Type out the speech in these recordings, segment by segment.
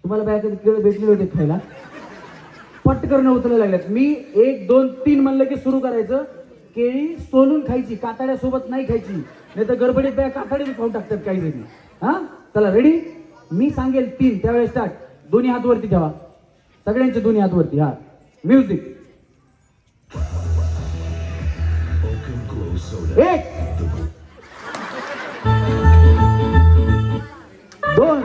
तुम्हाला बाय कधी केळं भेटले होते खायला? पटकन उचलायला लागल्यात. मी 1 2 3 म्हणलं की सुरू करायचं. केळी सोलून खायची, कातड्यासोबत नाही खायची, नाही तर गडबडीत बाया कातडी खाऊन टाकतात काही जणी. हा चला रेडी. मी सांगेल 3 त्यावेळेस स्टार्ट. दोन्ही हात वरती ठेवा, सगळ्यांचे दोन्ही हात वरती. हा म्युझिक. 1 2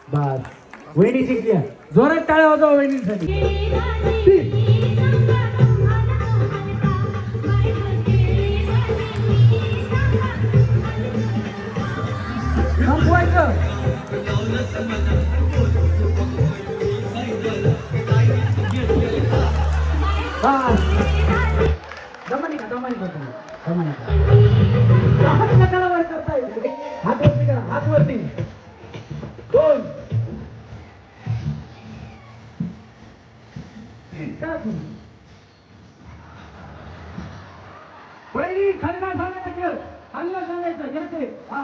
बस. वहिनी जिंकल्या. जोरात टाळ्या वाजवा वहिनीसाठी. संपवायचं. बस. दमानी का दमानी करतो. दमानी का हात नकाला वर करताय. हात वरती करा, हात वरती. 2 पहिली खाल्ला सांगायचं, खाल्ला सांगायचं घेते. हा